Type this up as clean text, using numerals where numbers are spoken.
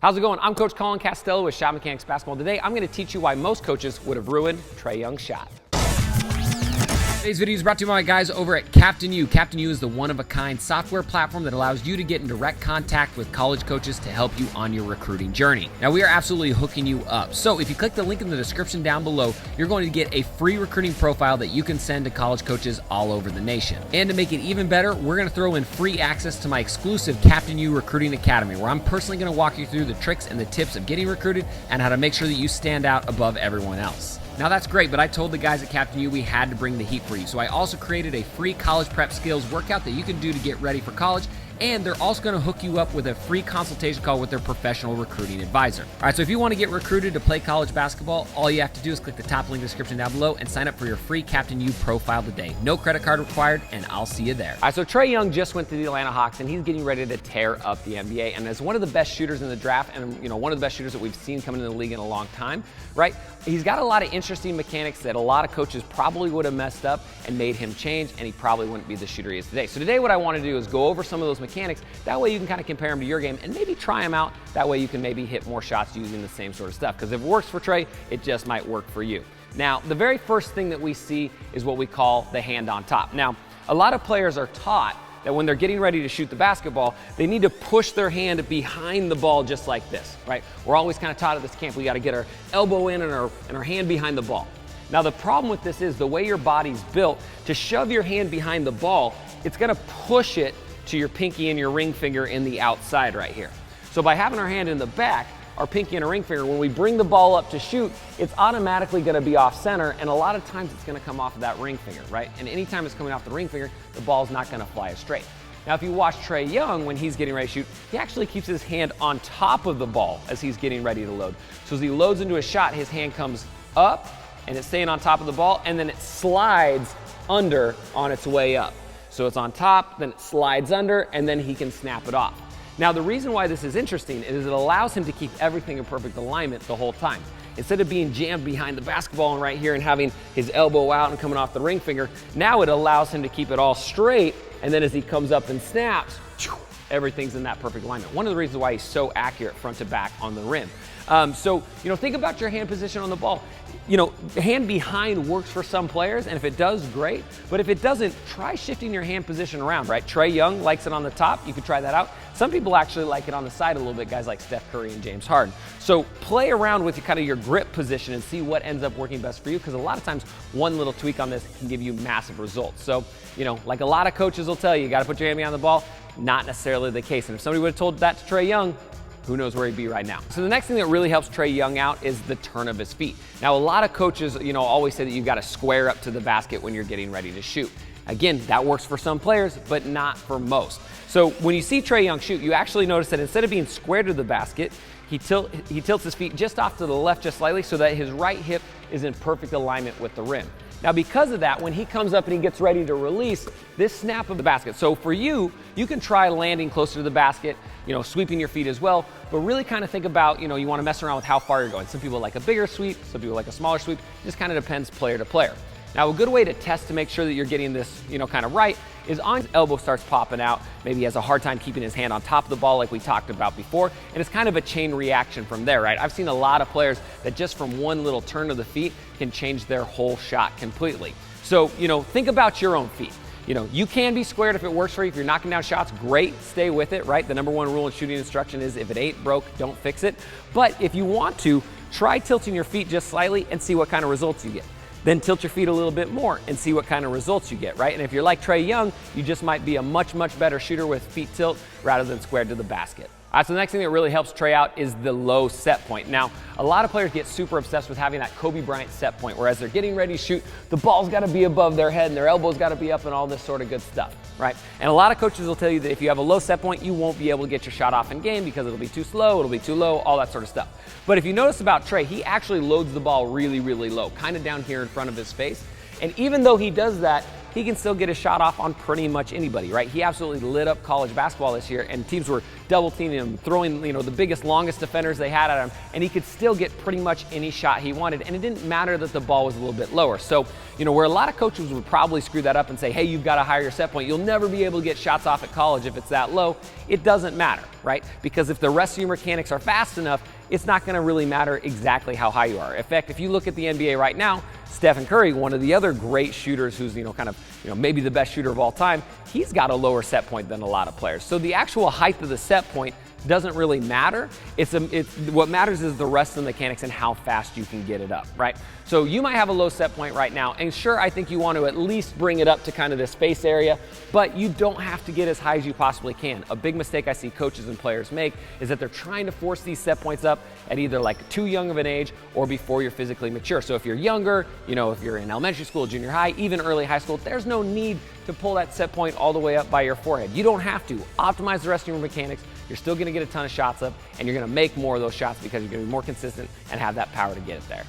How's it going? I'm Coach Colin Castello with ShotMechanics Basketball. Today, I'm going to teach you why most coaches would have ruined Trae Young's shot. Today's video is brought to you by my guys over at CaptainU. CaptainU is the one-of-a-kind software platform that allows you to get in direct contact with college coaches to help you on your recruiting journey. Now, we are absolutely hooking you up. So if you click the link in the description down below, you're going to get a free recruiting profile that you can send to college coaches all over the nation. And to make it even better, we're going to throw in free access to my exclusive CaptainU Recruiting Academy, where I'm personally going to walk you through the tricks and the tips of getting recruited and how to make sure that you stand out above everyone else. Now that's great, but I told the guys at CaptainU we had to bring the heat for you. So I also created a free college prep skills workout that you can do to get ready for college. And they're also going to hook you up with a free consultation call with their professional recruiting advisor. All right, so if you want to get recruited to play college basketball, all you have to do is click the top link in the description down below and sign up for your free CaptainU profile today. No credit card required, and I'll see you there. All right, so Trae Young just went to the Atlanta Hawks, and he's getting ready to tear up the NBA. And as one of the best shooters in the draft, and one of the best shooters that we've seen coming into the league in a long time, right? He's got a lot of interesting mechanics that a lot of coaches probably would have messed up and made him change, and he probably wouldn't be the shooter he is today. So today what I want to do is go over some of those mechanics. That way you can kind of compare them to your game and maybe try them out. That way you can maybe hit more shots using the same sort of stuff. Because if it works for Trae, it just might work for you. Now, the very first thing that we see is what we call the hand on top. Now, a lot of players are taught that when they're getting ready to shoot the basketball, they need to push their hand behind the ball just like this, right? We're always kind of taught at this camp, we got to get our elbow in and our hand behind the ball. Now, the problem with this is the way your body's built, to shove your hand behind the ball, it's going to push it to your pinky and your ring finger in the outside right here. So by having our hand in the back, our pinky and our ring finger, when we bring the ball up to shoot, it's automatically going to be off center, and a lot of times it's going to come off of that ring finger, right? And anytime it's coming off the ring finger, the ball's not going to fly straight. Now, if you watch Trae Young when he's getting ready to shoot, he actually keeps his hand on top of the ball as he's getting ready to load. So as he loads into a shot, his hand comes up, and it's staying on top of the ball, and then it slides under on its way up. So it's on top, then it slides under, and then he can snap it off. Now, the reason why this is interesting is it allows him to keep everything in perfect alignment the whole time. Instead of being jammed behind the basketball and right here and having his elbow out and coming off the ring finger, now it allows him to keep it all straight, and then as he comes up and snaps, everything's in that perfect alignment. One of the reasons why he's so accurate front to back on the rim. So think about your hand position on the ball. Hand behind works for some players, and if it does, great. But if it doesn't, try shifting your hand position around, right? Trae Young likes it on the top. You could try that out. Some people actually like it on the side a little bit, guys like Steph Curry and James Harden. So play around with kind of your grip position and see what ends up working best for you, because a lot of times one little tweak on this can give you massive results. So, like a lot of coaches will tell you, you got to put your hand behind the ball. Not necessarily the case. And if somebody would have told that to Trae Young, who knows where he'd be right now. So the next thing that really helps Trae Young out is the turn of his feet. Now, a lot of coaches, always say that you've got to square up to the basket when you're getting ready to shoot. Again, that works for some players, but not for most. So when you see Trae Young shoot, you actually notice that instead of being square to the basket, he tilts his feet just off to the left just slightly so that his right hip is in perfect alignment with the rim. Now, because of that, when he comes up and he gets ready to release, this snap of the basket. So for you, you can try landing closer to the basket, sweeping your feet as well, but really kind of think about, you want to mess around with how far you're going. Some people like a bigger sweep, some people like a smaller sweep. It just kind of depends player to player. Now, a good way to test to make sure that you're getting this, kind of right is on his elbow starts popping out. Maybe he has a hard time keeping his hand on top of the ball like we talked about before, and it's kind of a chain reaction from there, right? I've seen a lot of players that just from one little turn of the feet can change their whole shot completely. So, think about your own feet. You can be squared if it works for you. If you're knocking down shots, great, stay with it, right? The number one rule in shooting instruction is if it ain't broke, don't fix it. But if you want to, try tilting your feet just slightly and see what kind of results you get. Then tilt your feet a little bit more and see what kind of results you get, right? And if you're like Trae Young, you just might be a much, much better shooter with feet tilt rather than squared to the basket. All right, so the next thing that really helps Trae out is the low set point. Now, a lot of players get super obsessed with having that Kobe Bryant set point, whereas they're getting ready to shoot, the ball's got to be above their head and their elbow's got to be up and all this sort of good stuff, right? And a lot of coaches will tell you that if you have a low set point, you won't be able to get your shot off in game because it'll be too slow, it'll be too low, all that sort of stuff. But if you notice about Trae, he actually loads the ball really, really low, kind of down here in front of his face. And even though he does that, he can still get a shot off on pretty much anybody, right? He absolutely lit up college basketball this year, and teams were double teaming him, throwing, the biggest, longest defenders they had at him, and he could still get pretty much any shot he wanted, and it didn't matter that the ball was a little bit lower. So, where a lot of coaches would probably screw that up and say, hey, you've got a higher set point, you'll never be able to get shots off at college if it's that low, it doesn't matter, right? Because if the rest of your mechanics are fast enough, it's not going to really matter exactly how high you are. In fact, if you look at the NBA right now, Stephen Curry, one of the other great shooters who's, maybe the best shooter of all time, he's got a lower set point than a lot of players. So the actual height of the set point doesn't really matter. What matters is the rest of the mechanics and how fast you can get it up, right? So you might have a low set point right now, and sure, I think you want to at least bring it up to kind of this face area, but you don't have to get as high as you possibly can. A big mistake I see coaches and players make is that they're trying to force these set points up at either like too young of an age or before you're physically mature. So if you're younger, if you're in elementary school, junior high, even early high school, there's no need to pull that set point all the way up by your forehead. You don't have to. Optimize the rest of your mechanics. You're still going to get a ton of shots up, and you're going to make more of those shots because you're going to be more consistent and have that power to get it there.